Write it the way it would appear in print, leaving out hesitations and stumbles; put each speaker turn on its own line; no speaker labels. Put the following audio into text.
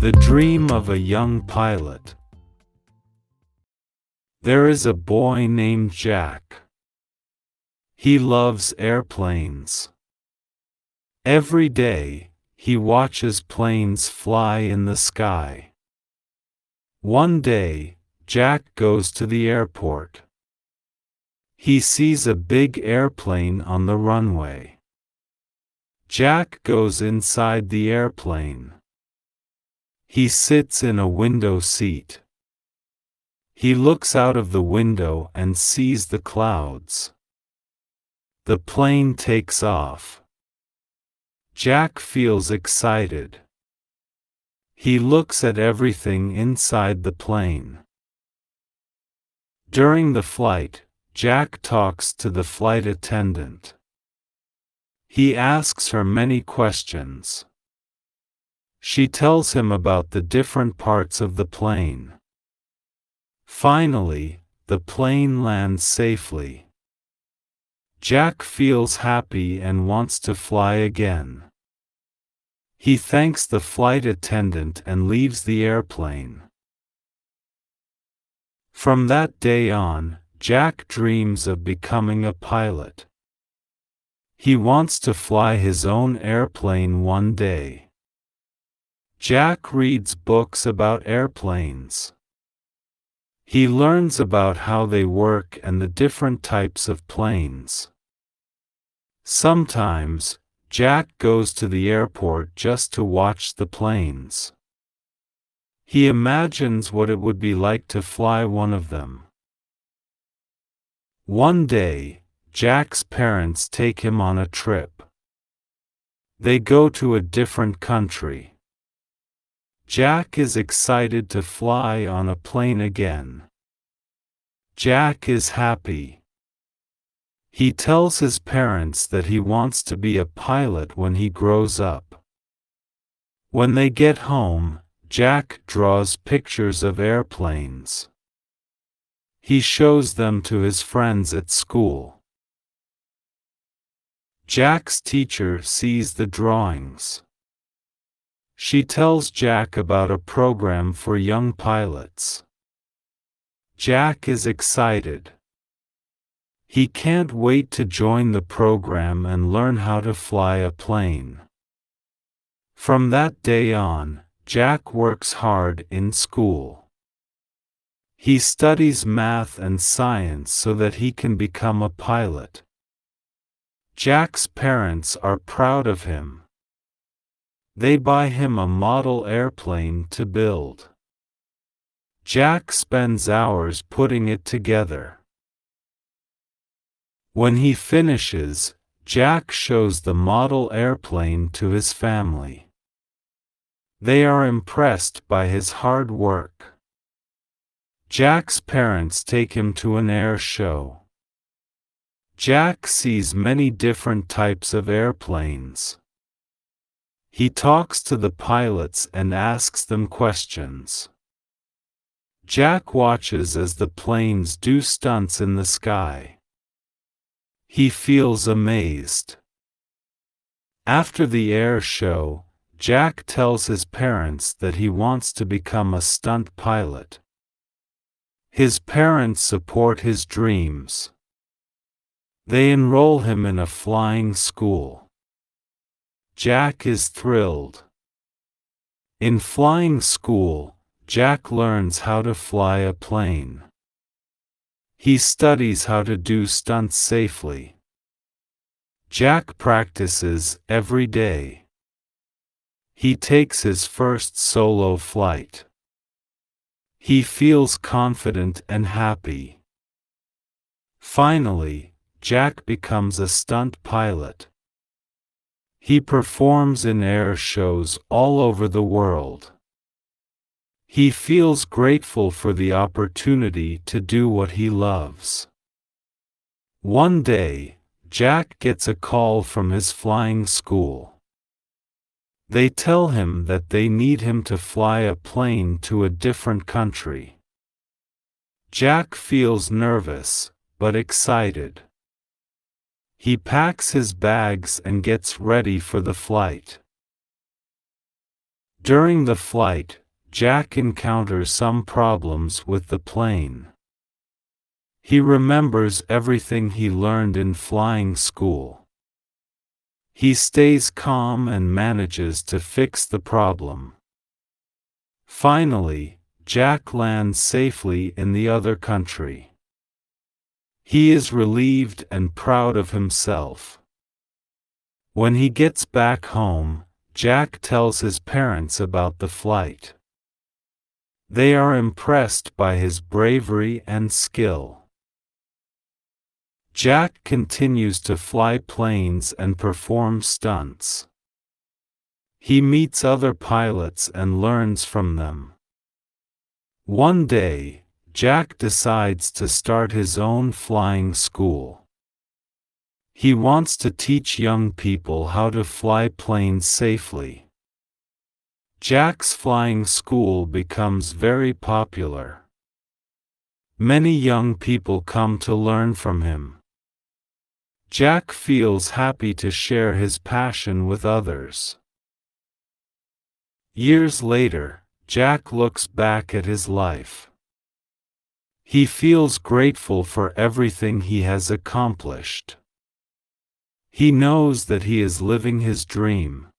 The dream of a young pilot. There is a boy named Jack. He loves airplanes. Every day, he watches planes fly in the sky. One day, Jack goes to the airport. He sees a big airplane on the runway. Jack goes inside the airplane. He sits in a window seat. He looks out of the window and sees the clouds. The plane takes off. Jack feels excited. He looks at everything inside the plane. During the flight, Jack talks to the flight attendant. He asks her many questions. She tells him about the different parts of the plane. Finally, the plane lands safely. Jack feels happy and wants to fly again. He thanks the flight attendant and leaves the airplane. From that day on, Jack dreams of becoming a pilot. He wants to fly his own airplane one day. Jack reads books about airplanes. He learns about how they work and the different types of planes. Sometimes, Jack goes to the airport just to watch the planes. He imagines what it would be like to fly one of them. One day, Jack's parents take him on a trip. They go to a different country. Jack is excited to fly on a plane again. Jack is happy. He tells his parents that he wants to be a pilot when he grows up. When they get home, Jack draws pictures of airplanes. He shows them to his friends at school. Jack's teacher sees the drawings. She tells Jack about a program for young pilots. Jack is excited. He can't wait to join the program and learn how to fly a plane. From that day on, Jack works hard in school. He studies math and science so that he can become a pilot. Jack's parents are proud of him. They buy him a model airplane to build. Jack spends hours putting it together. When he finishes, Jack shows the model airplane to his family. They are impressed by his hard work. Jack's parents take him to an air show. Jack sees many different types of airplanes. He talks to the pilots and asks them questions. Jack watches as the planes do stunts in the sky. He feels amazed. After the air show, Jack tells his parents that he wants to become a stunt pilot. His parents support his dreams. They enroll him in a flying school. Jack is thrilled. In flying school, Jack learns how to fly a plane. He studies how to do stunts safely. Jack practices every day. He takes his first solo flight. He feels confident and happy. Finally, Jack becomes a stunt pilot. He performs in air shows all over the world. He feels grateful for the opportunity to do what he loves. One day, Jack gets a call from his flying school. They tell him that they need him to fly a plane to a different country. Jack feels nervous, but excited. He packs his bags and gets ready for the flight. During the flight, Jack encounters some problems with the plane. He remembers everything he learned in flying school. He stays calm and manages to fix the problem. Finally, Jack lands safely in the other country. He is relieved and proud of himself. When he gets back home, Jack tells his parents about the flight. They are impressed by his bravery and skill. Jack continues to fly planes and perform stunts. He meets other pilots and learns from them. One day, Jack decides to start his own flying school. He wants to teach young people how to fly planes safely. Jack's flying school becomes very popular. Many young people come to learn from him. Jack feels happy to share his passion with others. Years later, Jack looks back at his life. He feels grateful for everything he has accomplished. He knows that he is living his dream.